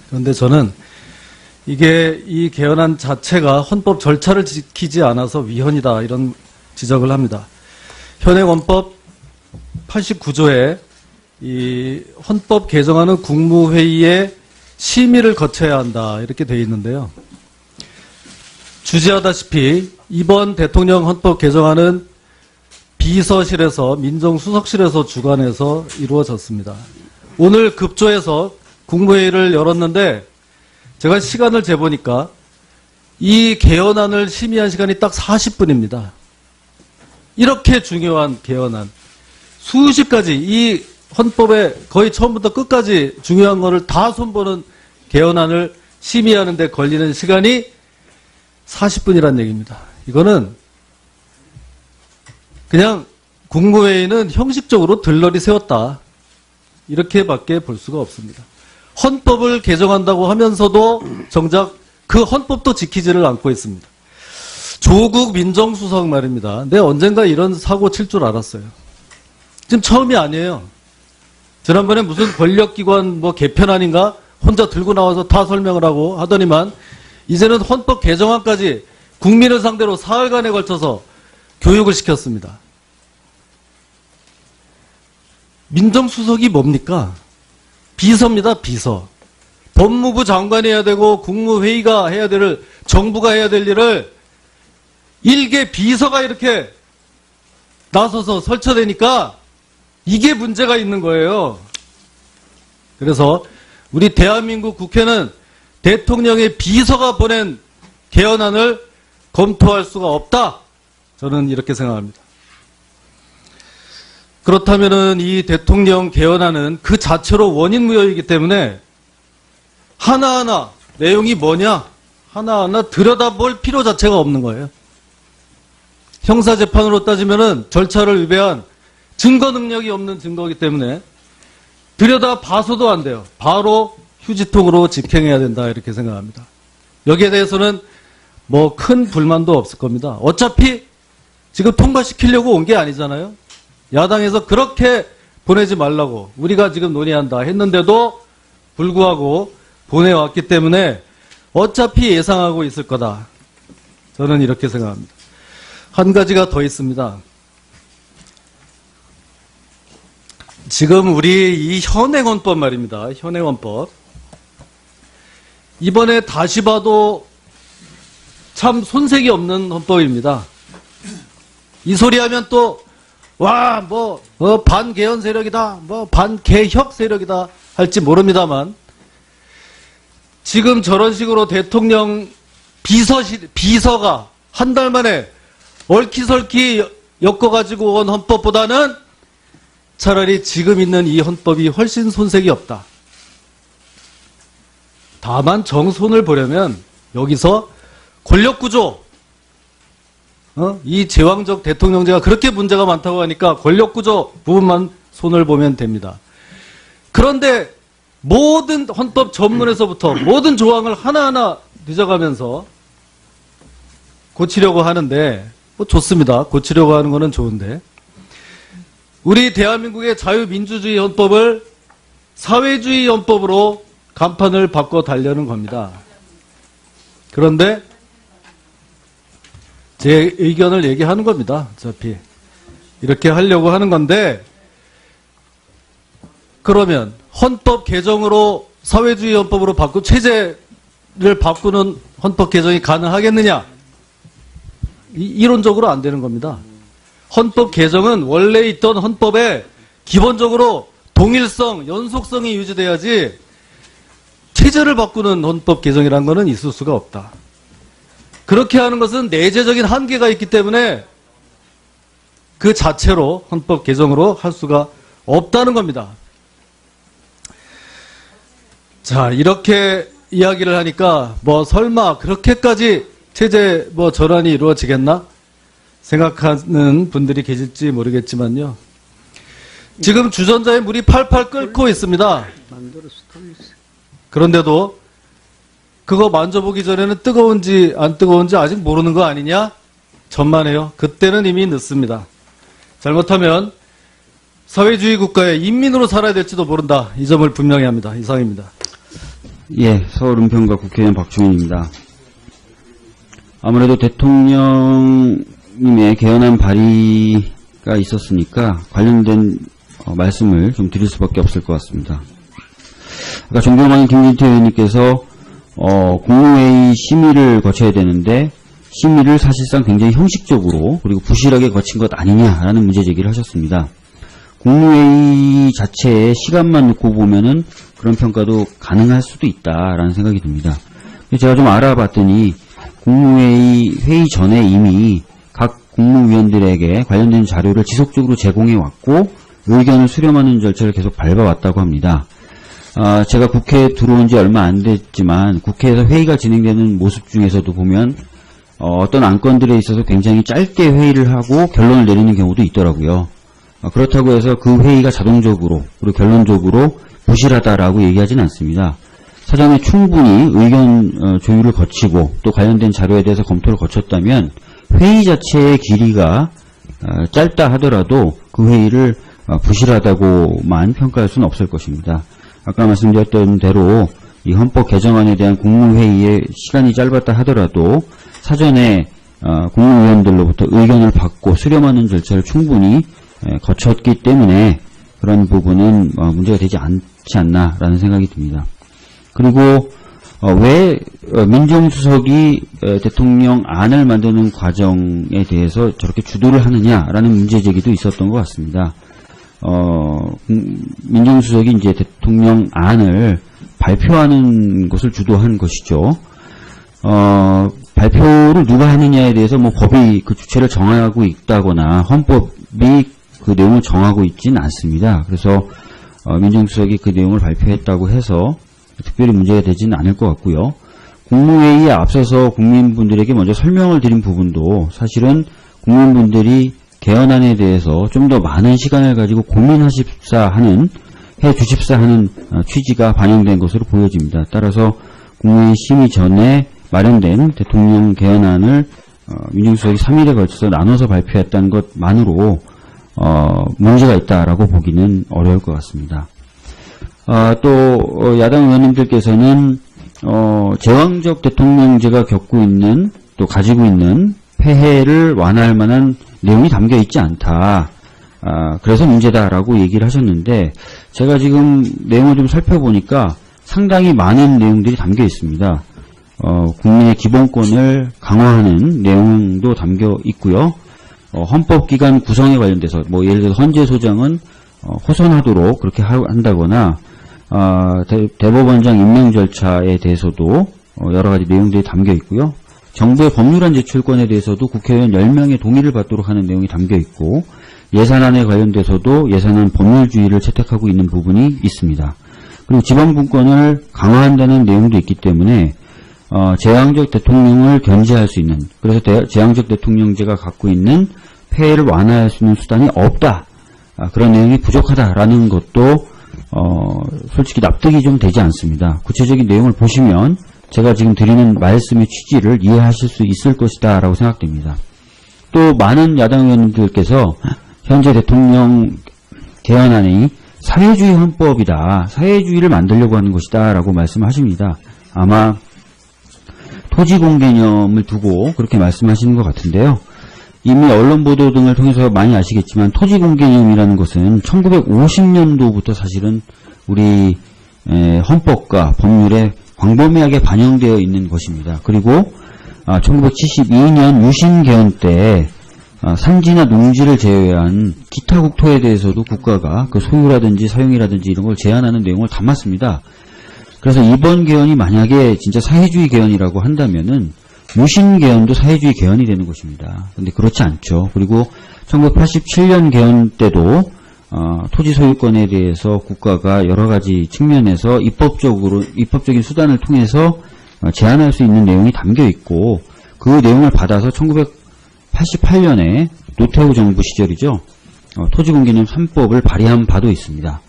그런데 저는 이게 이 개헌안 자체가 헌법 절차를 지키지 않아서 위헌이다 이런 지적을 합니다. 현행 헌법 89조에 이 헌법 개정안은 국무회의의 심의를 거쳐야 한다 이렇게 되어 있는데요. 주지하다시피 이번 대통령 헌법 개정안은 비서실에서 민정수석실에서 주관해서 이루어졌습니다. 오늘 급조해서 국무회의를 열었는데 제가 시간을 재보니까 이 개헌안을 심의한 시간이 딱 40분입니다. 이렇게 중요한 개헌안, 수십 가지 이 헌법에 거의 처음부터 끝까지 중요한 거를 다 손보는 개헌안을 심의하는 데 걸리는 시간이 40분이란 얘기입니다. 이거는 그냥 국무회의는 형식적으로 들러리 세웠다. 이렇게밖에 볼 수가 없습니다. 헌법을 개정한다고 하면서도 정작 그 헌법도 지키지를 않고 있습니다. 조국 민정수석 말입니다. 내가 언젠가 이런 사고 칠 줄 알았어요. 지금 처음이 아니에요. 지난번에 무슨 권력기관 뭐 개편안인가 혼자 들고 나와서 다 설명을 하고 하더니만 이제는 헌법 개정안까지 국민을 상대로 사흘간에 걸쳐서 교육을 시켰습니다. 민정수석이 뭡니까? 비서입니다. 비서. 법무부 장관이 해야 되고 국무회의가 해야 될, 정부가 해야 될 일을 일개 비서가 이렇게 나서서 설쳐대니까 이게 문제가 있는 거예요. 그래서 우리 대한민국 국회는 대통령의 비서가 보낸 개헌안을 검토할 수가 없다. 저는 이렇게 생각합니다. 그렇다면은 이 대통령 개헌안은 그 자체로 원인무효이기 때문에 하나하나 내용이 뭐냐 하나하나 들여다볼 필요 자체가 없는 거예요. 형사재판으로 따지면은 절차를 위배한 증거 능력이 없는 증거이기 때문에 들여다봐서도 안 돼요. 바로 휴지통으로 집행해야 된다 이렇게 생각합니다. 여기에 대해서는 뭐 큰 불만도 없을 겁니다. 어차피 지금 통과시키려고 온 게 아니잖아요. 야당에서 그렇게 보내지 말라고 우리가 지금 논의한다 했는데도 불구하고 보내왔기 때문에 어차피 예상하고 있을 거다. 저는 이렇게 생각합니다. 한 가지가 더 있습니다. 지금 우리 이 현행헌법 말입니다. 현행헌법. 이번에 다시 봐도 참 손색이 없는 헌법입니다. 이 소리 하면 또 와, 반개헌 세력이다, 반개혁 세력이다 할지 모릅니다만, 지금 저런 식으로 대통령 비서가 한 달 만에 얼키설키 엮어가지고 온 헌법보다는 차라리 지금 있는 이 헌법이 훨씬 손색이 없다. 다만 정손을 보려면 여기서 권력구조, 이 제왕적 대통령제가 그렇게 문제가 많다고 하니까 권력구조 부분만 손을 보면 됩니다. 그런데 모든 헌법 전문에서부터 모든 조항을 하나하나 늦어가면서 고치려고 하는데 뭐 좋습니다. 고치려고 하는 거는 좋은데 우리 대한민국의 자유민주주의 헌법을 사회주의 헌법으로 간판을 바꿔 달려는 겁니다. 그런데 제 의견을 얘기하는 겁니다. 어차피 이렇게 하려고 하는 건데 그러면 헌법 개정으로 사회주의 헌법으로 체제를 바꾸는 헌법 개정이 가능하겠느냐? 이론적으로 안 되는 겁니다. 헌법 개정은 원래 있던 헌법에 기본적으로 동일성, 연속성이 유지돼야지 체제를 바꾸는 헌법 개정이라는 것은 있을 수가 없다. 그렇게 하는 것은 내재적인 한계가 있기 때문에 그 자체로 헌법 개정으로 할 수가 없다는 겁니다. 자, 이렇게 이야기를 하니까 설마 그렇게까지 체제 전환이 이루어지겠나 생각하는 분들이 계실지 모르겠지만요. 지금 주전자에 물이 팔팔 끓고 있습니다. 그런데도 그거 만져보기 전에는 뜨거운지 안 뜨거운지 아직 모르는 거 아니냐? 전만해요. 그때는 이미 늦습니다. 잘못하면 사회주의 국가의 인민으로 살아야 될지도 모른다. 이 점을 분명히 합니다. 이상입니다. 예, 서울 은평구 국회의원 박주민입니다. 아무래도 대통령님의 개헌안 발의가 있었으니까 관련된 말씀을 좀 드릴 수밖에 없을 것 같습니다. 아까 존경하는 김진태 의원님께서 국무회의 심의를 거쳐야 되는데 심의를 사실상 굉장히 형식적으로 그리고 부실하게 거친 것 아니냐라는 문제 제기를 하셨습니다. 국무회의 자체에 시간만 놓고 보면은 그런 평가도 가능할 수도 있다라는 생각이 듭니다. 제가 좀 알아봤더니 국무회의 회의 전에 이미 각 국무위원들에게 관련된 자료를 지속적으로 제공해 왔고 의견을 수렴하는 절차를 계속 밟아왔다고 합니다. 제가 국회에 들어온 지 얼마 안 됐지만 국회에서 회의가 진행되는 모습 중에서도 보면 어떤 안건들에 있어서 굉장히 짧게 회의를 하고 결론을 내리는 경우도 있더라고요. 그렇다고 해서 그 회의가 자동적으로 그리고 결론적으로 부실하다라고 얘기하진 않습니다. 사전에 충분히 의견 조율을 거치고 또 관련된 자료에 대해서 검토를 거쳤다면 회의 자체의 길이가 짧다 하더라도 그 회의를 부실하다고만 평가할 수는 없을 것입니다. 아까 말씀드렸던 대로 이 헌법 개정안에 대한 국무회의의 시간이 짧았다 하더라도 사전에 국무위원들로부터 의견을 받고 수렴하는 절차를 충분히 거쳤기 때문에 그런 부분은 문제가 되지 않지 않나라는 생각이 듭니다. 그리고 왜 민정수석이 대통령 안을 만드는 과정에 대해서 저렇게 주도를 하느냐라는 문제 제기도 있었던 것 같습니다. 민정수석이 이제 대통령 안을 발표하는 것을 주도한 것이죠. 발표를 누가 하느냐에 대해서 뭐 법이 그 주체를 정하고 있다거나 헌법이 그 내용을 정하고 있지는 않습니다. 그래서 민정수석이 그 내용을 발표했다고 해서 특별히 문제가 되지는 않을 것 같고요. 국무회의에 앞서서 국민분들에게 먼저 설명을 드린 부분도 사실은 국민분들이 개헌안에 대해서 좀 더 많은 시간을 가지고 고민하십사 하는, 해주십사 하는 취지가 반영된 것으로 보여집니다. 따라서 국무회의 심의 전에 마련된 대통령 개헌안을 민정수석이 3일에 걸쳐서 나눠서 발표했다는 것만으로 문제가 있다라고 보기는 어려울 것 같습니다. 또 야당 의원님들께서는 제왕적 대통령제가 겪고 있는 또 가지고 있는 폐해를 완화할 만한 내용이 담겨 있지 않다. 그래서 문제다라고 얘기를 하셨는데 제가 지금 내용을 좀 살펴보니까 상당히 많은 내용들이 담겨 있습니다. 국민의 기본권을 강화하는 내용도 담겨 있고요. 헌법기관 구성에 관련돼서 뭐 예를 들어 헌재소장은 호선하도록 그렇게 한다거나 대법원장 임명 절차에 대해서도 여러 가지 내용들이 담겨 있고요. 정부의 법률안 제출권에 대해서도 국회의원 10명의 동의를 받도록 하는 내용이 담겨 있고 예산안에 관련돼서도 예산안 법률주의를 채택하고 있는 부분이 있습니다. 그리고 지방분권을 강화한다는 내용도 있기 때문에 제왕적 대통령을 견제할 수 있는, 그래서 제왕적 대통령제가 갖고 있는 폐해를 완화할 수 있는 수단이 없다. 그런 내용이 부족하다라는 것도 솔직히 납득이 좀 되지 않습니다. 구체적인 내용을 보시면 제가 지금 드리는 말씀의 취지를 이해하실 수 있을 것이다 라고 생각됩니다. 또 많은 야당 의원님들께서 현재 대통령 개헌안이 사회주의 헌법이다, 사회주의를 만들려고 하는 것이다 라고 말씀하십니다. 아마 토지공 개념을 두고 그렇게 말씀하시는 것 같은데요. 이미 언론 보도 등을 통해서 많이 아시겠지만 토지공 개념이라는 것은 1950년도부터 사실은 우리 헌법과 법률에 광범위하게 반영되어 있는 것입니다. 그리고 1972년 유신 개헌 때 산지나 농지를 제외한 기타 국토에 대해서도 국가가 그 소유라든지 사용이라든지 이런 걸 제한하는 내용을 담았습니다. 그래서 이번 개헌이 만약에 진짜 사회주의 개헌이라고 한다면은 유신 개헌도 사회주의 개헌이 되는 것입니다. 근데 그렇지 않죠. 그리고 1987년 개헌 때도 토지 소유권에 대해서 국가가 여러 가지 측면에서 입법적인 수단을 통해서 제한할 수 있는 내용이 담겨 있고 그 내용을 받아서 1988년에 노태우 정부 시절이죠. 토지공개념 3법을 발의한 바도 있습니다.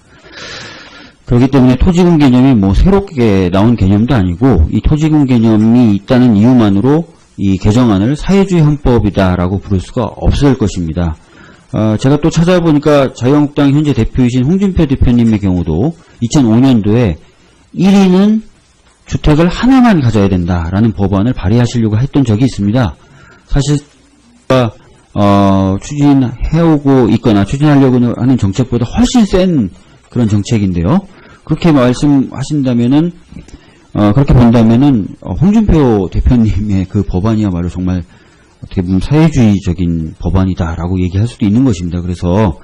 그렇기 때문에 토지공 개념이 뭐 새롭게 나온 개념도 아니고 이 토지공 개념이 있다는 이유만으로 이 개정안을 사회주의 헌법이다라고 부를 수가 없을 것입니다. 제가 또 찾아보니까 자유한국당 현재 대표이신 홍준표 대표님의 경우도 2005년도에 1위는 주택을 하나만 가져야 된다라는 법안을 발의하시려고 했던 적이 있습니다. 사실 추진해오고 있거나 추진하려고 하는 정책보다 훨씬 센 그런 정책인데요. 그렇게 말씀하신다면은 그렇게 본다면은 홍준표 대표님의 그 법안이야말로 정말 어떻게 보면 사회주의적인 법안이다라고 얘기할 수도 있는 것입니다. 그래서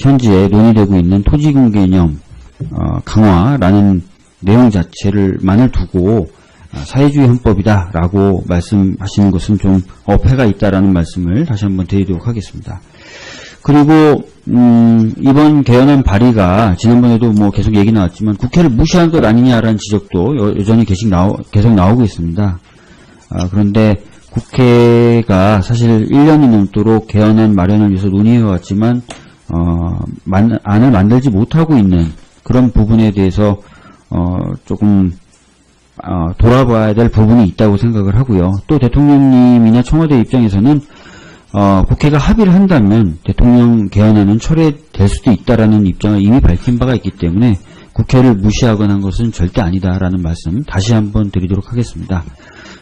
현재 논의되고 있는 토지공개념 강화라는 내용 자체를만을 두고 사회주의 헌법이다라고 말씀하시는 것은 좀 어폐가 있다라는 말씀을 다시 한번 드리도록 하겠습니다. 그리고 이번 개헌안 발의가 지난번에도 뭐 계속 얘기 나왔지만 국회를 무시한 것 아니냐라는 지적도 여전히 계속 나오고 있습니다. 그런데 국회가 사실 1년이 넘도록 개헌안 마련을 위해서 논의해왔지만 안을 만들지 못하고 있는 그런 부분에 대해서 조금 돌아봐야 될 부분이 있다고 생각을 하고요. 또 대통령님이나 청와대 입장에서는 국회가 합의를 한다면 대통령 개헌안은 철회될 수도 있다라는 입장을 이미 밝힌 바가 있기 때문에 국회를 무시하거나 한 것은 절대 아니다라는 말씀 다시 한번 드리도록 하겠습니다.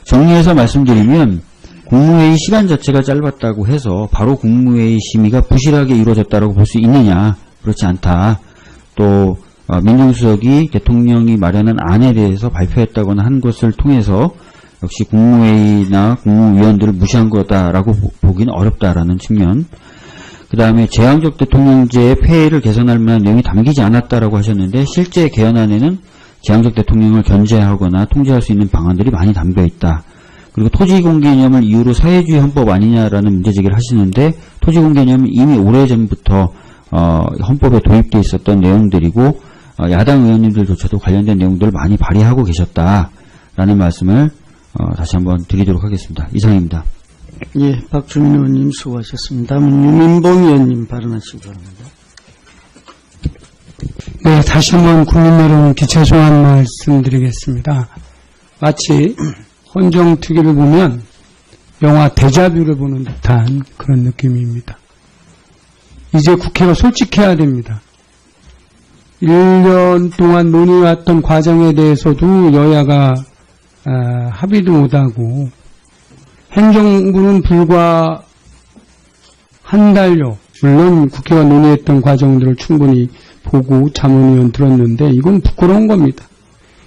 정리해서 말씀드리면 국무회의 시간 자체가 짧았다고 해서 바로 국무회의 심의가 부실하게 이루어졌다고 볼 수 있느냐? 그렇지 않다. 또 민정수석이 대통령이 마련한 안에 대해서 발표했다거나 한 것을 통해서 역시 국무회의나 국무위원들을 무시한 거다라고 보기는 어렵다라는 측면. 그 다음에 제왕적 대통령제의 폐해를 개선할 만한 내용이 담기지 않았다라고 하셨는데 실제 개헌안에는 제왕적 대통령을 견제하거나 통제할 수 있는 방안들이 많이 담겨 있다. 그리고 토지공개념을 이유로 사회주의 헌법 아니냐라는 문제제기를 하시는데 토지공개념은 이미 오래전부터 헌법에 도입되어 있었던 내용들이고 야당 의원님들조차도 관련된 내용들을 많이 발의하고 계셨다라는 말씀을 다시 한번 드리도록 하겠습니다. 이상입니다. 예, 박주민 의원님 수고하셨습니다. 유민봉 의원님 발언하시기 바랍니다. 네, 다시 한번 국민 여러분 기초소한 말씀드리겠습니다. 마치 헌정특위를 보면 영화 데자뷰를 보는 듯한 그런 느낌입니다. 이제 국회가 솔직해야 됩니다. 1년 동안 논의해왔던 과정에 대해서도 여야가 합의도 못하고 행정부는 불과 한 달여 물론 국회가 논의했던 과정들을 충분히 보고 자문위원 들었는데 이건 부끄러운 겁니다.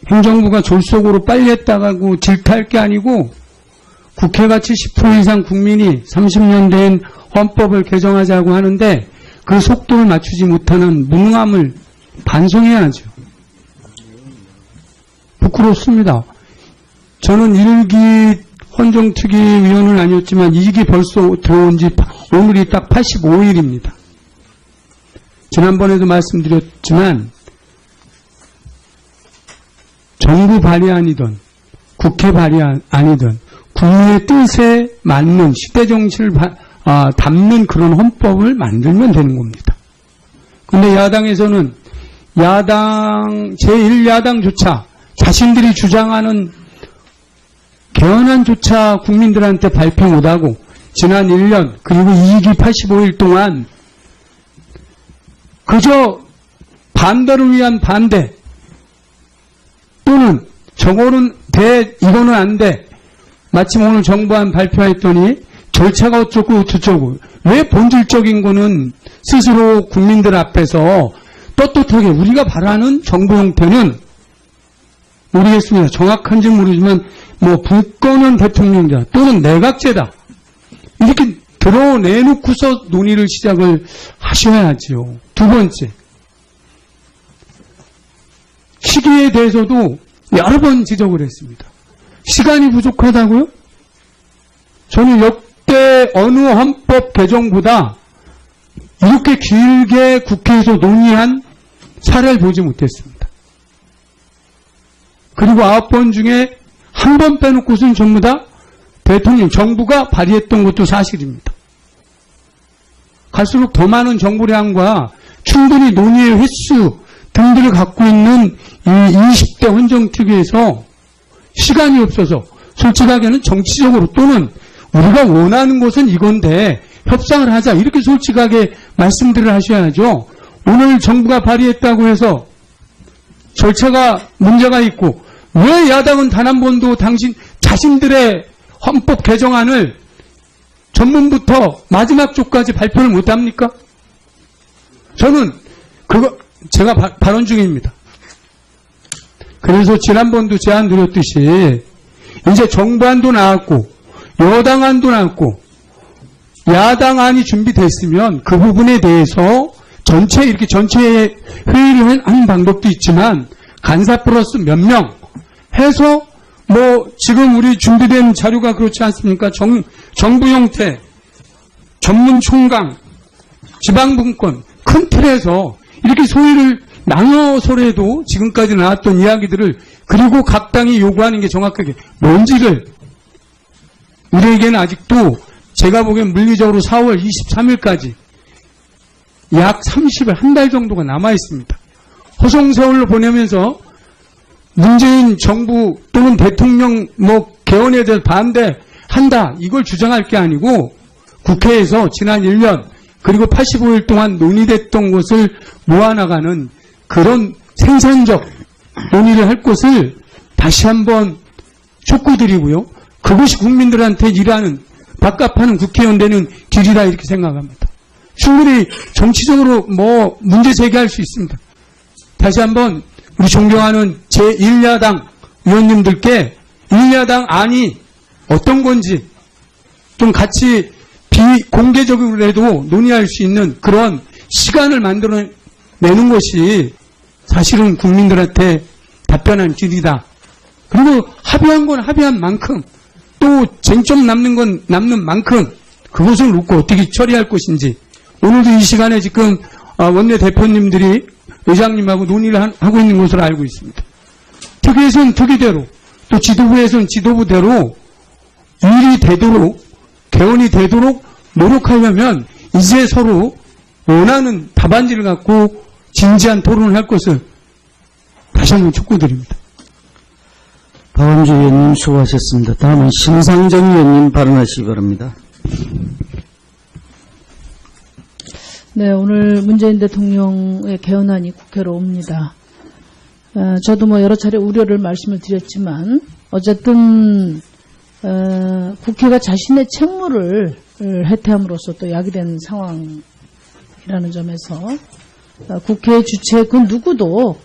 행정부가 졸속으로 빨리 했다고 질타할 게 아니고 국회가 70% 이상 국민이 30년 된 헌법을 개정하자고 하는데 그 속도를 맞추지 못하는 무능함을 반성해야죠. 부끄럽습니다. 저는 1기 헌정특위위원은 아니었지만 2기 벌써 들어온 지 오늘이 딱 85일입니다. 지난번에도 말씀드렸지만 정부 발의안이든 국회 발의안이든 국민의 뜻에 맞는 시대정신을 담는 그런 헌법을 만들면 되는 겁니다. 그런데 야당에서는 제1야당조차 자신들이 주장하는 개헌안조차 국민들한테 발표 못하고 지난 1년 그리고 2기 85일 동안 그저 반대를 위한 반대 또는 저거는 이거는 안 돼. 마침 오늘 정부안 발표했더니 절차가 어쩌고 저쩌고 왜 본질적인 거는 스스로 국민들 앞에서 떳떳하게 우리가 바라는 정부 형태는 모르겠습니다. 정확한지 모르지만 뭐 불거는 대통령제다 또는 내각제다 이렇게 드러내놓고서 논의를 시작을 하셔야죠. 두 번째, 시기에 대해서도 여러 번 지적을 했습니다. 시간이 부족하다고요? 저는 역대 어느 헌법 개정보다 이렇게 길게 국회에서 논의한 사례를 보지 못했습니다. 그리고 9번 중에 한 번 빼놓고서는 전부 다 대통령, 정부가 발의했던 것도 사실입니다. 갈수록 더 많은 정부량과 충분히 논의의 횟수 등들을 갖고 있는 이 20대 헌정특위에서 시간이 없어서 솔직하게는 정치적으로 또는 우리가 원하는 것은 이건데 협상을 하자 이렇게 솔직하게 말씀들을 하셔야죠. 오늘 정부가 발의했다고 해서 절차가 문제가 있고 왜 야당은 단 한 번도 자신들의 헌법 개정안을 전문부터 마지막 쪽까지 발표를 못합니까? 저는 제가 발언 중입니다. 그래서 지난번도 제안 드렸듯이 이제 정부안도 나왔고 여당안도 나왔고 야당안이 준비됐으면 그 부분에 대해서 전체 회의를 한 방법도 있지만 간사 플러스 몇 명 해서 지금 우리 준비된 자료가 그렇지 않습니까? 정부 형태, 전문 총강, 지방분권, 큰 틀에서 이렇게 소위를 나눠서라도 지금까지 나왔던 이야기들을 그리고 각 당이 요구하는 게 정확하게 뭔지를 우리에게는 아직도 제가 보기엔 물리적으로 4월 23일까지 약 30일, 한 달 정도가 남아 있습니다. 허송세월로 보내면서 문재인 정부 또는 대통령 개헌에 대해서 반대한다 이걸 주장할 게 아니고 국회에서 지난 1년 그리고 85일 동안 논의됐던 것을 모아나가는 그런 생산적 논의를 할 것을 다시 한번 촉구드리고요. 그것이 국민들한테 일하는 밥값하는 국회의원 되는 길이다 이렇게 생각합니다. 충분히 정치적으로 문제 제기할 수 있습니다. 다시 한번 우리 존경하는 제1야당 의원님들께 1야당 안이 어떤 건지 좀 같이 비공개적으로라도 논의할 수 있는 그런 시간을 만들어내는 것이 사실은 국민들한테 답변한 길이다. 그리고 합의한 건 합의한 만큼 또 쟁점 남는 건 남는 만큼 그것을 놓고 어떻게 처리할 것인지 오늘도 이 시간에 지금 원내대표님들이 의장님하고 논의를 하고 있는 것으로 알고 있습니다. 특위에서는 특위대로 또 지도부에서는 지도부대로 일이 되도록 개헌이 되도록 노력하려면 이제 서로 원하는 답안지를 갖고 진지한 토론을 할 것을 다시 한번 촉구드립니다. 박원주 의원님 수고하셨습니다. 다음은 심상정 의원님 발언하시기 바랍니다. 네, 오늘 문재인 대통령의 개헌안이 국회로 옵니다. 저도 여러 차례 우려를 말씀을 드렸지만 어쨌든 국회가 자신의 책무를 해태함으로써 또 야기된 상황이라는 점에서 국회 주체 그 누구도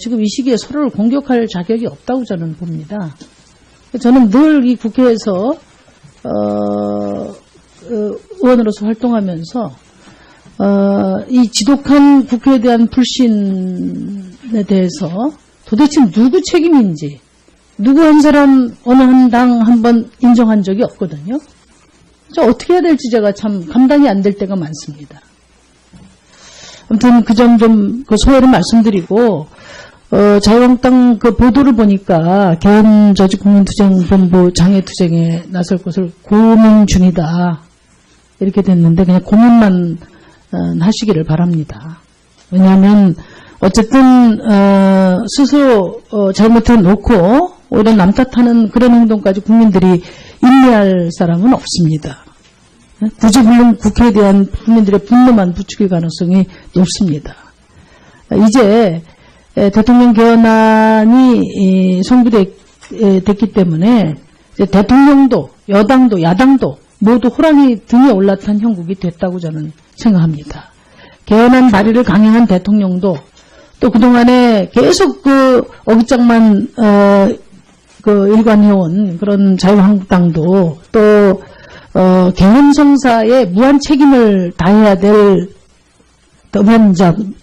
지금 이 시기에 서로를 공격할 자격이 없다고 저는 봅니다. 저는 늘 이 국회에서 의원으로서 활동하면서 이 지독한 국회에 대한 불신에 대해서 도대체 누구 책임인지 누구 한 사람 어느 한 당 한 번 인정한 적이 없거든요. 어떻게 해야 될지 제가 참 감당이 안 될 때가 많습니다. 아무튼 그 점 좀 소회를 말씀드리고 자유한국당 그 보도를 보니까 개헌 조직국민투쟁본부 장애투쟁에 나설 것을 고민 중이다 이렇게 됐는데 그냥 고민만 하시기를 바랍니다. 왜냐하면 어쨌든 스스로 잘못해 놓고 오히려 남 탓하는 그런 행동까지 국민들이 인내할 사람은 없습니다. 구제불능 국회에 대한 국민들의 분노만 부추길 가능성이 높습니다. 이제 대통령 개헌안이 송부됐기 때문에 이제 대통령도 여당도 야당도 모두 호랑이 등에 올라탄 형국이 됐다고 저는 생각합니다. 개헌안 발의를 강행한 대통령도 또 그동안에 계속 어깃장만 일관해온 그런 자유한국당도 또 개헌 성사에 무한 책임을 다해야 될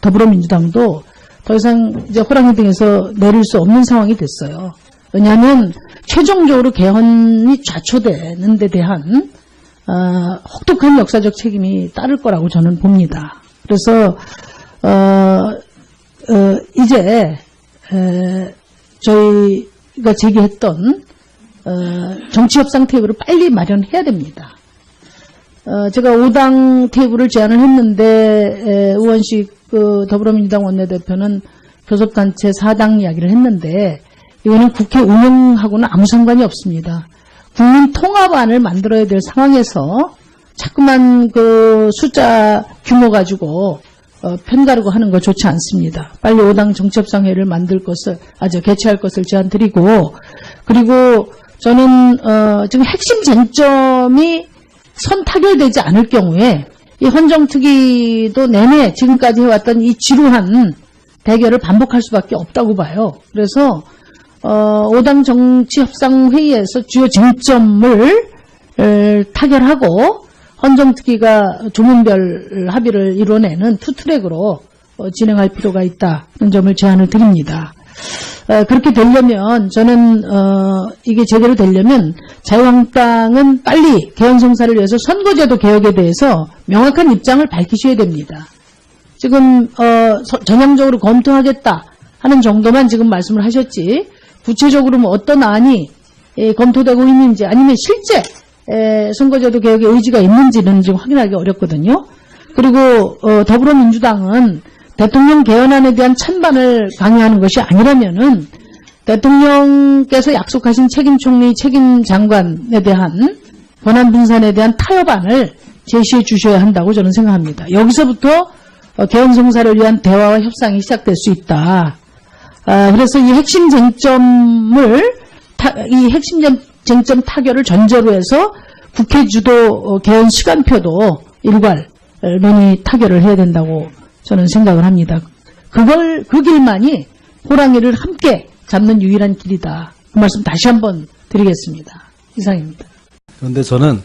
더불어민주당도 더 이상 이제 호랑이 등에서 내릴 수 없는 상황이 됐어요. 왜냐하면 최종적으로 개헌이 좌초되는 데 대한 혹독한 역사적 책임이 따를 거라고 저는 봅니다. 그래서 이제 저희가 제기했던 정치협상 테이블을 빨리 마련해야 됩니다. 제가 5당 테이블을 제안을 했는데 우원식 더불어민주당 원내대표는 교섭단체 4당 이야기를 했는데 이거는 국회 운영하고는 아무 상관이 없습니다. 국민통합안을 만들어야 될 상황에서 자꾸만 숫자 규모 가지고 편가르고 하는 거 좋지 않습니다. 빨리 5당 정치협상회의를 개최할 것을 제안드리고, 그리고 저는 지금 핵심 쟁점이 선타결되지 않을 경우에 이 헌정특위도 내내 지금까지 해왔던 이 지루한 대결을 반복할 수밖에 없다고 봐요. 그래서 5당 정치협상회의에서 주요 쟁점을 타결하고 헌정특위가 조문별 합의를 이뤄내는 투트랙으로 진행할 필요가 있다. 그런 점을 제안을 드립니다. 그렇게 되려면 저는 이게 제대로 되려면 자유한국당은 빨리 개헌성사를 위해서 선거제도 개혁에 대해서 명확한 입장을 밝히셔야 됩니다. 지금 전향적으로 검토하겠다 하는 정도만 지금 말씀을 하셨지 구체적으로 뭐 어떤 안이 검토되고 있는지 아니면 실제 선거제도 개혁의 의지가 있는지는 지금 확인하기 어렵거든요. 그리고 더불어민주당은 대통령 개헌안에 대한 찬반을 강요하는 것이 아니라면은 대통령께서 약속하신 책임 총리, 책임 장관에 대한 권한 분산에 대한 타협안을 제시해 주셔야 한다고 저는 생각합니다. 여기서부터 개헌 성사를 위한 대화와 협상이 시작될 수 있다. 그래서 이 핵심 쟁점 타결을 전제로 해서 국회 주도 개헌 시간표도 일괄 논의 타결을 해야 된다고 저는 생각을 합니다. 그 길만이 호랑이를 함께 잡는 유일한 길이다. 그 말씀 다시 한번 드리겠습니다. 이상입니다. 그런데 저는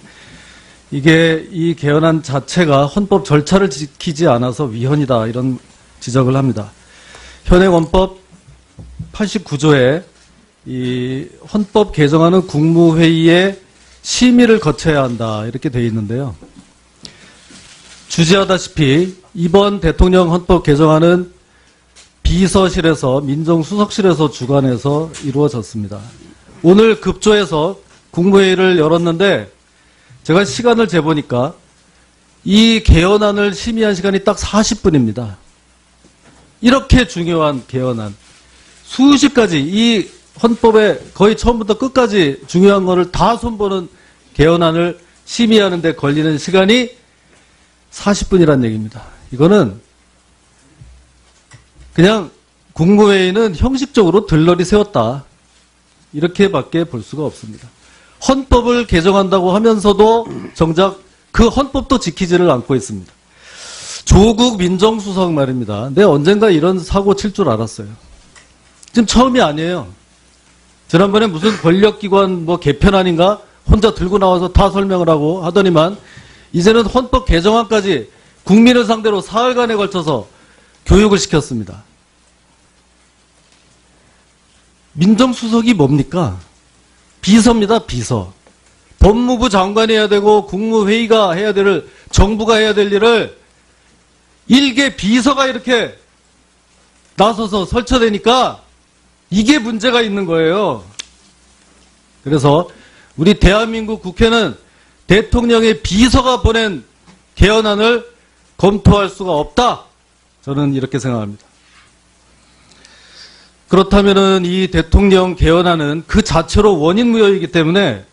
이 개헌안 자체가 헌법 절차를 지키지 않아서 위헌이다 이런 지적을 합니다. 현행 헌법 89조에 이 헌법 개정안은 국무회의의 심의를 거쳐야 한다 이렇게 되어 있는데요. 주지하다시피 이번 대통령 헌법 개정안은 비서실에서 민정수석실에서 주관해서 이루어졌습니다. 오늘 급조해서 국무회의를 열었는데 제가 시간을 재보니까 이 개헌안을 심의한 시간이 딱 40분입니다. 이렇게 중요한 개헌안, 수십 가지 이 헌법에 거의 처음부터 끝까지 중요한 거를 다 손보는 개헌안을 심의하는 데 걸리는 시간이 40분이란 얘기입니다. 이거는 그냥 국무회의는 형식적으로 들러리 세웠다. 이렇게밖에 볼 수가 없습니다. 헌법을 개정한다고 하면서도 정작 그 헌법도 지키지를 않고 있습니다. 조국 민정수석 말입니다. 근데 언젠가 이런 사고 칠 줄 알았어요. 지금 처음이 아니에요. 지난번에 무슨 권력기관 개편안인가 혼자 들고 나와서 다 설명을 하고 하더니만 이제는 헌법 개정안까지 국민을 상대로 사흘간에 걸쳐서 교육을 시켰습니다. 민정수석이 뭡니까? 비서입니다, 비서. 법무부 장관이 해야 되고 국무회의가 해야 될, 정부가 해야 될 일을 일개 비서가 이렇게 나서서 설쳐대니까 이게 문제가 있는 거예요. 그래서 우리 대한민국 국회는 대통령의 비서가 보낸 개헌안을 검토할 수가 없다. 저는 이렇게 생각합니다. 그렇다면은 이 대통령 개헌안은 그 자체로 원인무효이기 때문에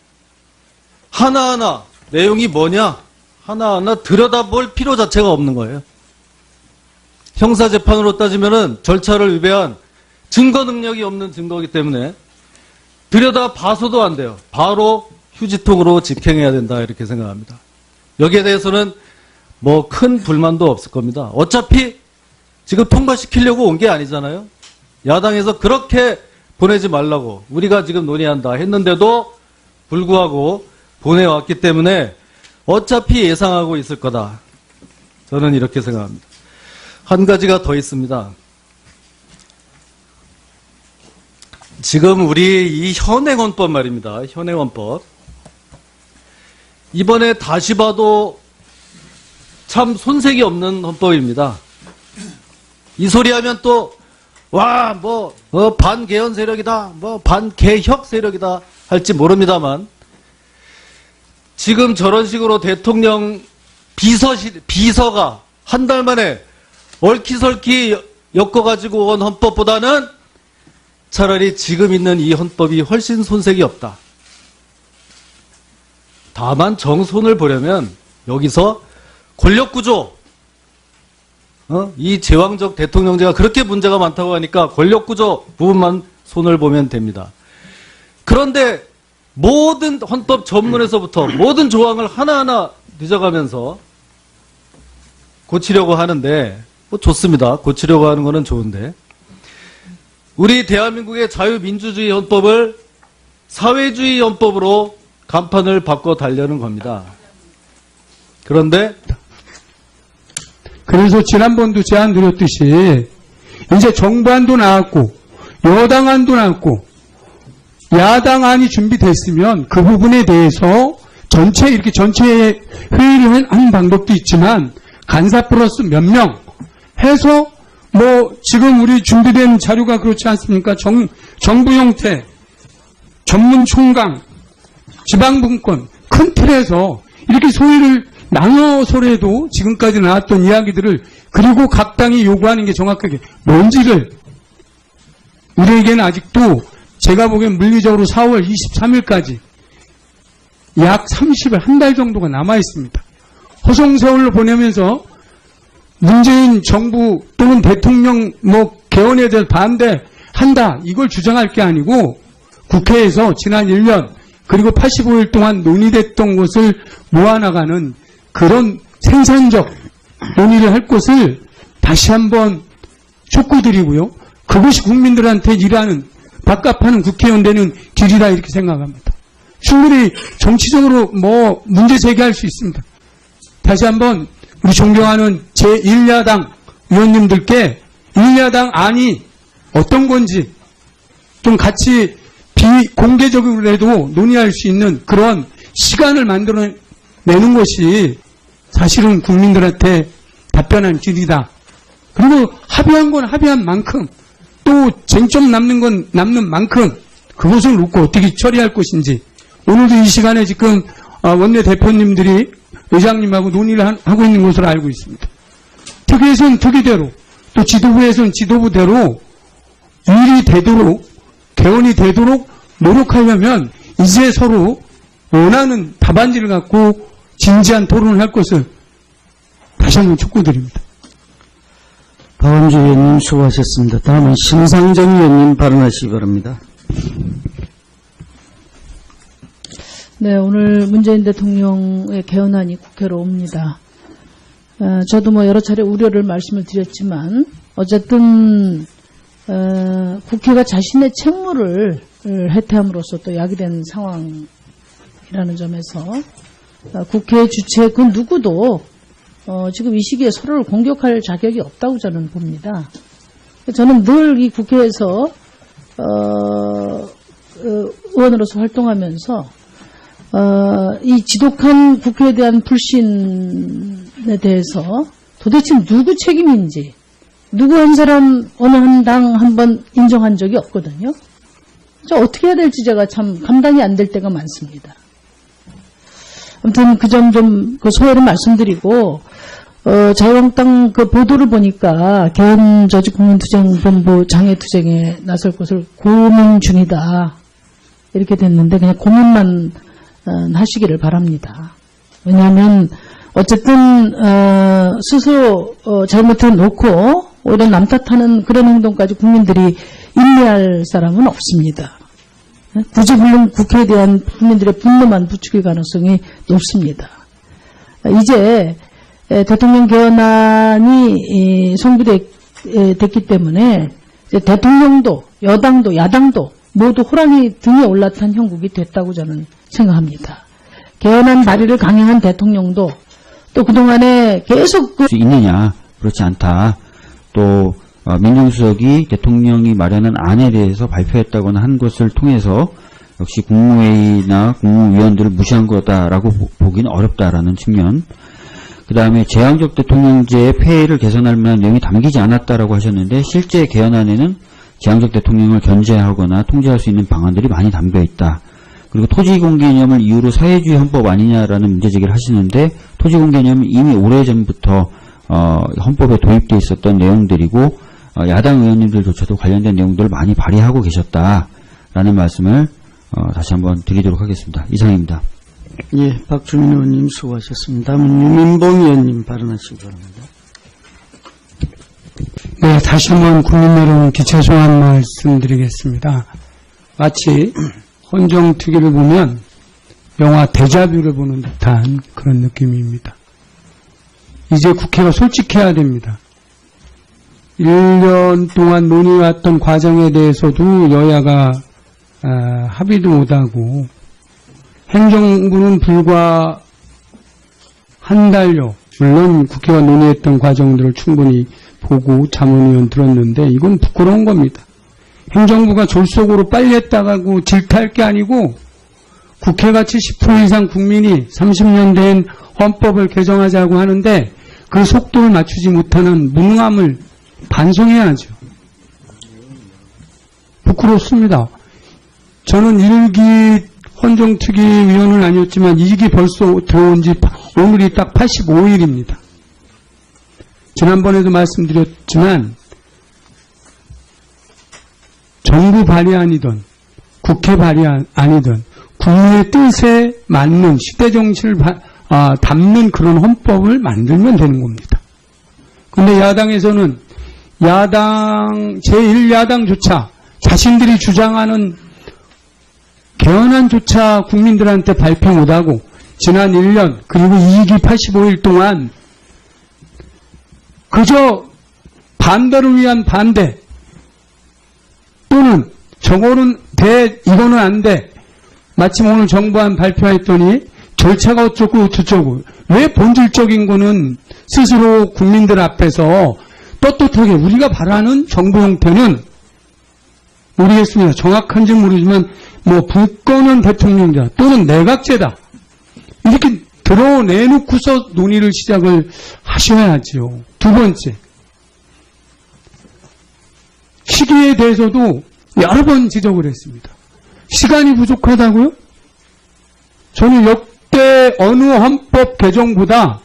하나하나 내용이 뭐냐 하나하나 들여다볼 필요 자체가 없는 거예요. 형사재판으로 따지면은 절차를 위배한 증거 능력이 없는 증거이기 때문에 들여다봐서도 안 돼요. 바로 휴지통으로 집행해야 된다 이렇게 생각합니다. 여기에 대해서는 큰 불만도 없을 겁니다. 어차피 지금 통과시키려고 온 게 아니잖아요. 야당에서 그렇게 보내지 말라고 우리가 지금 논의한다 했는데도 불구하고 보내왔기 때문에 어차피 예상하고 있을 거다. 저는 이렇게 생각합니다. 한 가지가 더 있습니다. 지금 우리 이 현행헌법 말입니다. 현행헌법. 이번에 다시 봐도 참 손색이 없는 헌법입니다. 이 소리 하면 또 반개헌 세력이다, 반개혁 세력이다 할지 모릅니다만, 지금 저런 식으로 대통령 비서가 한 달 만에 얼키설키 엮어가지고 온 헌법보다는 차라리 지금 있는 이 헌법이 훨씬 손색이 없다. 다만 정손을 보려면 여기서 권력구조, 이 제왕적 대통령제가 그렇게 문제가 많다고 하니까 권력구조 부분만 손을 보면 됩니다. 그런데 모든 헌법 전문에서부터 모든 조항을 하나하나 뒤져가면서 고치려고 하는데 뭐 좋습니다. 고치려고 하는 거는 좋은데 우리 대한민국의 자유민주주의 헌법을 사회주의 헌법으로 간판을 바꿔 달려는 겁니다. 그런데 그래서 지난번도 제안 드렸듯이 이제 정부안도 나왔고 여당안도 나왔고 야당안이 준비됐으면 그 부분에 대해서 전체 회의를 하는 방법도 있지만 간사 플러스 몇 명 해서 뭐 지금 우리 준비된 자료가 그렇지 않습니까? 정부 형태, 전문 총강, 지방분권 큰 틀에서 이렇게 소위를 나눠서라도 지금까지 나왔던 이야기들을 그리고 각 당이 요구하는 게 정확하게 뭔지를 우리에게는 아직도 제가 보기엔 물리적으로 4월 23일까지 약 30일 한 달 정도가 남아 있습니다. 허송세월로 보내면서 문재인 정부 또는 대통령 개헌에 대해서 반대한다 이걸 주장할 게 아니고 국회에서 지난 1년 그리고 85일 동안 논의됐던 것을 모아나가는 그런 생산적 논의를 할 것을 다시 한번 촉구드리고요. 그것이 국민들한테 일하는 밥값하는 국회의원 되는 길이다 이렇게 생각합니다. 충분히 정치적으로 문제 제기할 수 있습니다. 다시 한번 우리 존경하는 제1야당 의원님들께 1야당 안이 어떤 건지 좀 같이 비공개적으로라도 논의할 수 있는 그런 시간을 만들어내는 것이 사실은 국민들한테 답변한 길이다. 그리고 합의한 건 합의한 만큼 또 쟁점 남는 건 남는 만큼 그것을 놓고 어떻게 처리할 것인지 오늘도 이 시간에 지금 원내대표님들이 의장님하고 논의를 하고 있는 것으로 알고 있습니다. 특위에서는 특위대로 또 지도부에서는 지도부대로 일이 되도록 개헌이 되도록 노력하려면 이제 서로 원하는 답안지를 갖고 진지한 토론을 할 것을 다시 한번 촉구드립니다. 박원주 의원님 수고하셨습니다. 다음은 심상정 의원님 발언하시기 바랍니다. 네, 오늘 문재인 대통령의 개헌안이 국회로 옵니다. 저도 여러 차례 우려를 말씀을 드렸지만 어쨌든 국회가 자신의 책무를 해태함으로써 또 야기된 상황이라는 점에서 국회의 주체 그 누구도 지금 이 시기에 서로를 공격할 자격이 없다고 저는 봅니다. 저는 늘 이 국회에서 의원으로서 활동하면서 이 지독한 국회에 대한 불신에 대해서 도대체 누구 책임인지 누구 한 사람 어느 한 당 한 번 인정한 적이 없거든요. 어떻게 해야 될지 제가 참 감당이 안 될 때가 많습니다. 아무튼 그 점 좀 소회를 말씀드리고 자유한국당 그 보도를 보니까 개헌 저지 국민투쟁본부 장애투쟁에 나설 것을 고민 중이다 이렇게 됐는데 그냥 고민만 하시기를 바랍니다. 왜냐하면 어쨌든 스스로 잘못해 놓고 오히려 남 탓하는 그런 행동까지 국민들이 인내할 사람은 없습니다. 굳이 물론 국회에 대한 국민들의 분노만 부추길 가능성이 높습니다. 이제 대통령 개헌안이 성부됐기 때문에 이제 대통령도 여당도 야당도 모두 호랑이 등에 올라탄 형국이 됐다고 저는 생각합니다. 개헌안 발의를 강행한 대통령도 또 그동안에 계속 수 있느냐? 그렇지 않다. 또 민정수석이 대통령이 마련한 안에 대해서 발표했다거나 한 것을 통해서 역시 국무회의나 국무위원들을 무시한 거다라고 보기는 어렵다라는 측면. 그 다음에 제왕적 대통령제의 폐해를 개선할 만한 내용이 담기지 않았다라고 하셨는데 실제 개헌안에는 제왕적 대통령을 견제하거나 통제할 수 있는 방안들이 많이 담겨 있다. 그리고 토지공개념을 이유로 사회주의 헌법 아니냐라는 문제제기를 하시는데 토지공개념은 이미 오래전부터 헌법에 도입되어 있었던 내용들이고 야당 의원님들조차도 관련된 내용들을 많이 발의하고 계셨다라는 말씀을 다시 한번 드리도록 하겠습니다. 이상입니다. 예, 박주민 의원님 수고하셨습니다. 다음은 유민봉 의원님 발언하시기 바랍니다. 다시 한번 국민 여러분 기초소한 말씀드리겠습니다. 마치 헌정특위를 보면 영화 데자뷰를 보는 듯한 그런 느낌입니다. 이제 국회가 솔직해야 됩니다. 1년 동안 논의해왔던 과정에 대해서도 여야가 합의도 못하고 행정부는 불과 한 달여, 물론 국회가 논의했던 과정들을 충분히 보고 자문위원 들었는데 이건 부끄러운 겁니다. 행정부가 졸속으로 빨리 했다고 질타할 게 아니고 국회가 70% 이상 국민이 30년 된 헌법을 개정하자고 하는데 그 속도를 맞추지 못하는 무능함을 반성해야죠. 부끄럽습니다. 저는 1기 헌정특위 위원은 아니었지만 2기 벌써 들어온 지 오늘이 딱 85일입니다. 지난번에도 말씀드렸지만 정부 발의안이든 국회 발의안이든 국민의 뜻에 맞는 시대 정신을 담는 그런 헌법을 만들면 되는 겁니다. 그런데 야당에서는 제1야당조차 자신들이 주장하는 개헌안조차 국민들한테 발표 못하고 지난 1년 그리고 2기 85일 동안 그저 반대를 위한 반대 또는 저거는 돼 이거는 안 돼 마침 오늘 정부안 발표했더니 절차가 어쩌고 저쩌고 왜 본질적인 거는 스스로 국민들 앞에서 떳떳하게 우리가 바라는 정부 형태는 모르겠습니다. 정확한지 모르지만 뭐 불거는 대통령제다 또는 내각제다 이렇게 드러내놓고서 논의를 시작을 하셔야죠. 두 번째, 시기에 대해서도 여러 번 지적을 했습니다. 시간이 부족하다고요? 저는 역대 어느 헌법 개정보다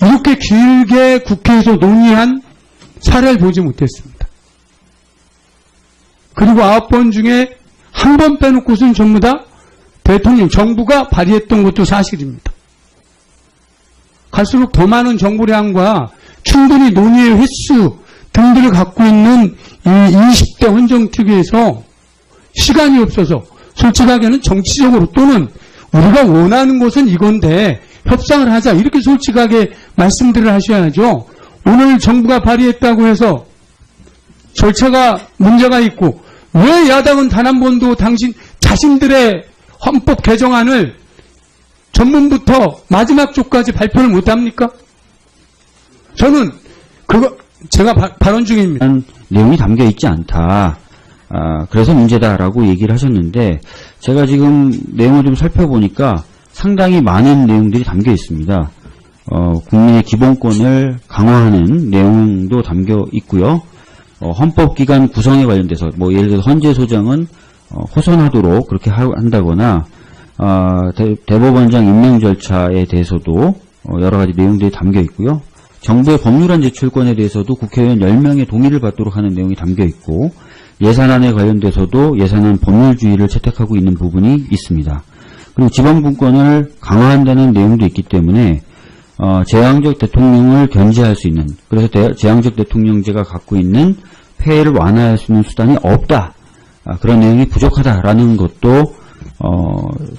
이렇게 길게 국회에서 논의한 사례를 보지 못했습니다. 그리고 9번 중에 한 번 빼놓고서는 전부 다 대통령, 정부가 발의했던 것도 사실입니다. 갈수록 더 많은 정부량과 충분히 논의의 횟수 등들을 갖고 있는 이 20대 헌정특위에서 시간이 없어서 솔직하게는 정치적으로 또는 우리가 원하는 것은 이건데 협상을 하자 이렇게 솔직하게 말씀들을 하셔야죠. 오늘 정부가 발의했다고 해서 절차가 문제가 있고 왜 야당은 단 한 번도 자신들의 헌법 개정안을 전문부터 마지막 쪽까지 발표를 못합니까? 저는 제가 발언 중입니다. 내용이 담겨 있지 않다. 그래서 문제다라고 얘기를 하셨는데 제가 지금 내용을 좀 살펴보니까 상당히 많은 내용들이 담겨 있습니다. 국민의 기본권을 강화하는 내용도 담겨 있고요. 헌법기관 구성에 관련돼서 예를 들어서 헌재소장은 호선하도록 그렇게 한다거나 대법원장 임명 절차에 대해서도 여러 가지 내용들이 담겨 있고요. 정부의 법률안 제출권에 대해서도 국회의원 10명의 동의를 받도록 하는 내용이 담겨 있고 예산안에 관련돼서도 예산안 법률주의를 채택하고 있는 부분이 있습니다. 그리고 지방분권을 강화한다는 내용도 있기 때문에 제왕적 대통령을 견제할 수 있는 그래서 제왕적 대통령제가 갖고 있는 폐해를 완화할 수 있는 수단이 없다. 그런 내용이 부족하다라는 것도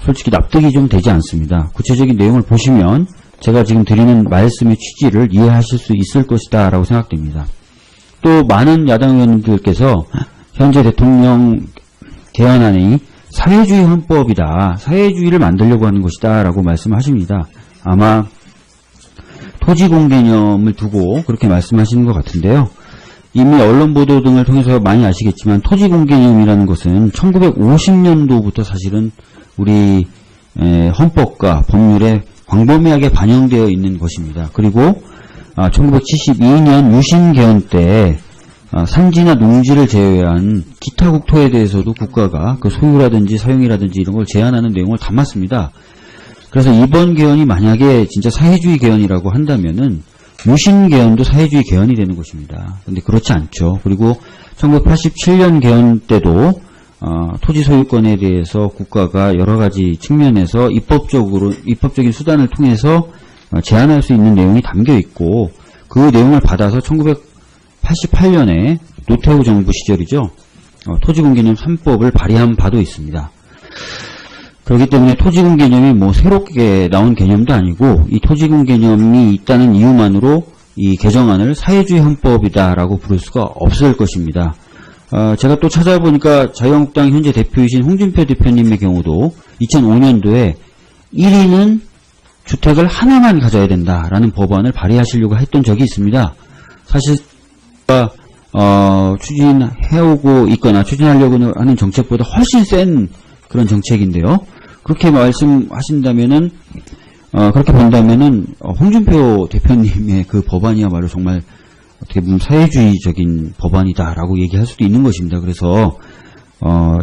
솔직히 납득이 좀 되지 않습니다. 구체적인 내용을 보시면 제가 지금 드리는 말씀의 취지를 이해하실 수 있을 것이다 라고 생각됩니다. 또 많은 야당 의원님들께서 현재 대통령 개헌안이 사회주의 헌법이다. 사회주의를 만들려고 하는 것이다 라고 말씀하십니다. 아마 토지공 개념을 두고 그렇게 말씀하시는 것 같은데요. 이미 언론 보도 등을 통해서 많이 아시겠지만 토지공 개념이라는 것은 1950년도부터 사실은 우리 헌법과 법률에 광범위하게 반영되어 있는 것입니다. 그리고 1972년 유신 개헌 때 산지나 농지를 제외한 기타 국토에 대해서도 국가가 그 소유라든지 사용이라든지 이런 걸 제한하는 내용을 담았습니다. 그래서 이번 개헌이 만약에 진짜 사회주의 개헌이라고 한다면은 유신 개헌도 사회주의 개헌이 되는 것입니다. 그런데 그렇지 않죠. 그리고 1987년 개헌 때도 토지 소유권에 대해서 국가가 여러 가지 측면에서 입법적인 수단을 통해서 제한할 수 있는 내용이 담겨 있고 그 내용을 받아서 88년에 노태우 정부 시절이죠. 토지공개념 3법을 발의한 바도 있습니다. 그렇기 때문에 토지공 개념이 뭐 새롭게 나온 개념도 아니고 이 토지공 개념이 있다는 이유만으로 이 개정안을 사회주의 헌법이다라고 부를 수가 없을 것입니다. 제가 또 찾아보니까 자유한국당 현재 대표이신 홍준표 대표님의 경우도 2005년도에 1인은 주택을 하나만 가져야 된다라는 법안을 발의하시려고 했던 적이 있습니다. 사실 추진해오고 있거나 추진하려고 하는 정책보다 훨씬 센 그런 정책인데요. 그렇게 말씀하신다면은 그렇게 본다면은 홍준표 대표님의 그 법안이야말로 정말 어떻게 보면 사회주의적인 법안이다라고 얘기할 수도 있는 것입니다. 그래서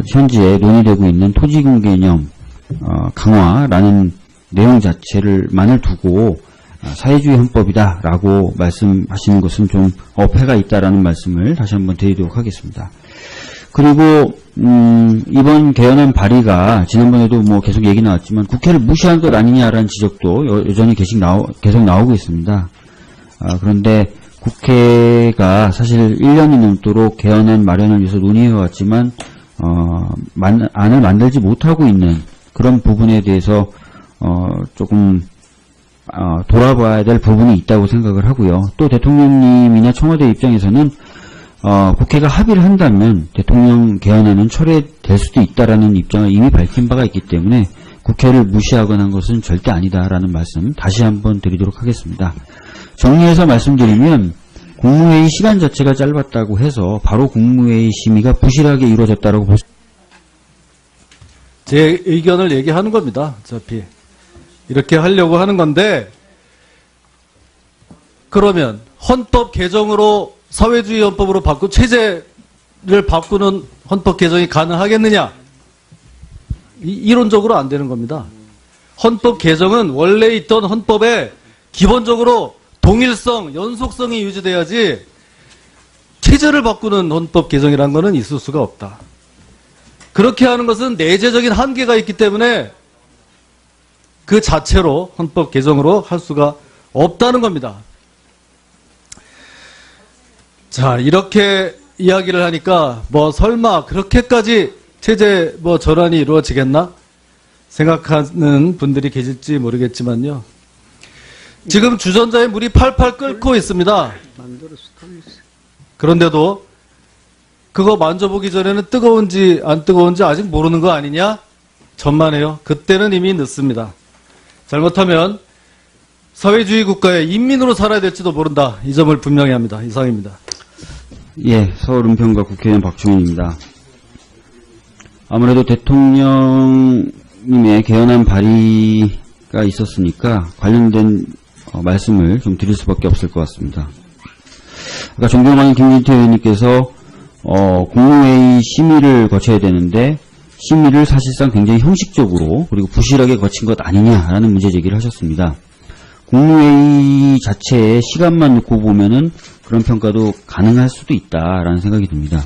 현재 논의되고 있는 토지공 개념 강화라는 내용 자체를만을 두고 사회주의 헌법이다라고 말씀하시는 것은 좀 어폐가 있다라는 말씀을 다시 한번 드리도록 하겠습니다. 그리고 이번 개헌안 발의가 지난번에도 뭐 계속 얘기 나왔지만 국회를 무시한 것 아니냐라는 지적도 여전히 계속 나오고 있습니다. 그런데 국회가 사실 1년이 넘도록 개헌안 마련을 위해서 논의해왔지만 안을 만들지 못하고 있는 그런 부분에 대해서 조금 돌아봐야 될 부분이 있다고 생각을 하고요. 또 대통령님이나 청와대 입장에서는 국회가 합의를 한다면 대통령 개헌안은 철회될 수도 있다라는 입장을 이미 밝힌 바가 있기 때문에 국회를 무시하거나 한 것은 절대 아니다라는 말씀 다시 한번 드리도록 하겠습니다. 정리해서 말씀드리면 국무회의 시간 자체가 짧았다고 해서 바로 국무회의 심의가 부실하게 이루어졌다고 볼 수 있습니다. 제 의견을 얘기하는 겁니다. 어차피 이렇게 하려고 하는 건데 그러면 헌법 개정으로 사회주의 헌법으로 바꾸고 체제를 바꾸는 헌법 개정이 가능하겠느냐? 이론적으로 안 되는 겁니다. 헌법 개정은 원래 있던 헌법에 기본적으로 동일성, 연속성이 유지돼야지 체제를 바꾸는 헌법 개정이라는 것은 있을 수가 없다. 그렇게 하는 것은 내재적인 한계가 있기 때문에 그 자체로 헌법 개정으로 할 수가 없다는 겁니다. 자, 이렇게 이야기를 하니까 뭐 설마 그렇게까지 체제 뭐 전환이 이루어지겠나 생각하는 분들이 계실지 모르겠지만요. 지금 주전자에 물이 팔팔 끓고 있습니다. 그런데도 그거 만져보기 전에는 뜨거운지 안 뜨거운지 아직 모르는 거 아니냐? 전만해요. 그때는 이미 늦습니다. 잘못하면 사회주의 국가의 인민으로 살아야 될지도 모른다. 이 점을 분명히 합니다. 이상입니다. 예, 서울 은평구 국회의원 박주민입니다. 아무래도 대통령님의 개헌안 발의가 있었으니까 관련된 말씀을 좀 드릴 수밖에 없을 것 같습니다. 아까 존경하는 김진태 의원님께서 국무회의 심의를 거쳐야 되는데 심의를 사실상 굉장히 형식적으로 그리고 부실하게 거친 것 아니냐라는 문제 제기를 하셨습니다. 국무회의 자체의 시간만 놓고 보면은 그런 평가도 가능할 수도 있다라는 생각이 듭니다.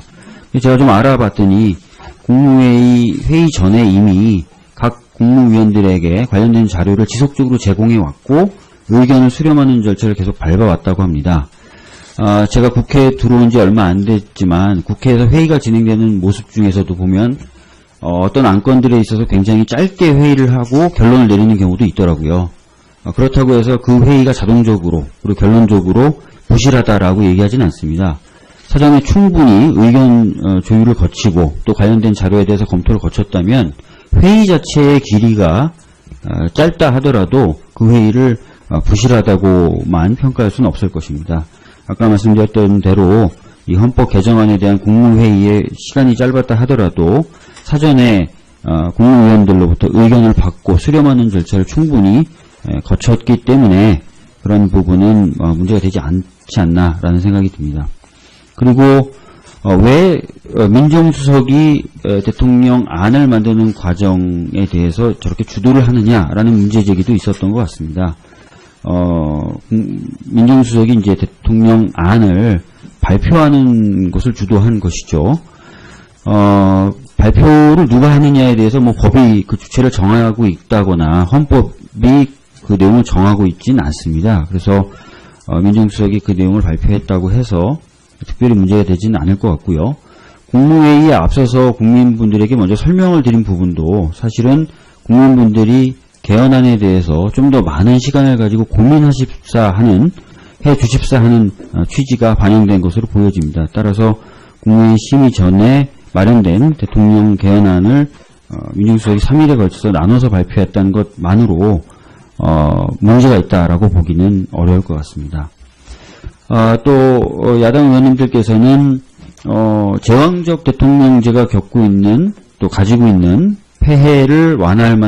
제가 좀 알아봤더니 국무회의 회의 전에 이미 각 국무위원들에게 관련된 자료를 지속적으로 제공해 왔고 의견을 수렴하는 절차를 계속 밟아왔다고 합니다. 제가 국회에 들어온 지 얼마 안 됐지만 국회에서 회의가 진행되는 모습 중에서도 보면 어떤 안건들에 있어서 굉장히 짧게 회의를 하고 결론을 내리는 경우도 있더라고요. 그렇다고 해서 그 회의가 자동적으로 그리고 결론적으로 부실하다라고 얘기하진 않습니다. 사전에 충분히 의견 조율을 거치고 또 관련된 자료에 대해서 검토를 거쳤다면 회의 자체의 길이가 짧다 하더라도 그 회의를 부실하다고만 평가할 수는 없을 것입니다. 아까 말씀드렸던 대로 이 헌법 개정안에 대한 국무회의의 시간이 짧았다 하더라도 사전에 국무위원들로부터 의견을 받고 수렴하는 절차를 충분히 거쳤기 때문에 그런 부분은 문제가 되지 않지 않나라는 생각이 듭니다. 그리고 왜 민정수석이 대통령 안을 만드는 과정에 대해서 저렇게 주도를 하느냐라는 문제 제기도 있었던 것 같습니다. 민정수석이 이제 대통령 안을 발표하는 것을 주도한 것이죠. 발표를 누가 하느냐에 대해서 뭐 법이 그 주체를 정하고 있다거나 헌법이 그 내용을 정하고 있지는 않습니다. 그래서 민정수석이 그 내용을 발표했다고 해서 특별히 문제가 되지는 않을 것 같고요. 국무회의에 앞서서 국민분들에게 먼저 설명을 드린 부분도 사실은 국민분들이 개헌안에 대해서 좀 더 많은 시간을 가지고 고민하십사 하는, 해 주십사 하는 취지가 반영된 것으로 보여집니다. 따라서 국무회의 심의 전에 마련된 대통령 개헌안을 민정수석이 3일에 걸쳐서 나눠서 발표했다는 것만으로 문제가 있다라고 보기는 어려울 것 같습니다. 또 야당 의원님들께서는 제왕적 대통령제가 겪고 있는, 또 가지고 있는 폐해를 완화할 만한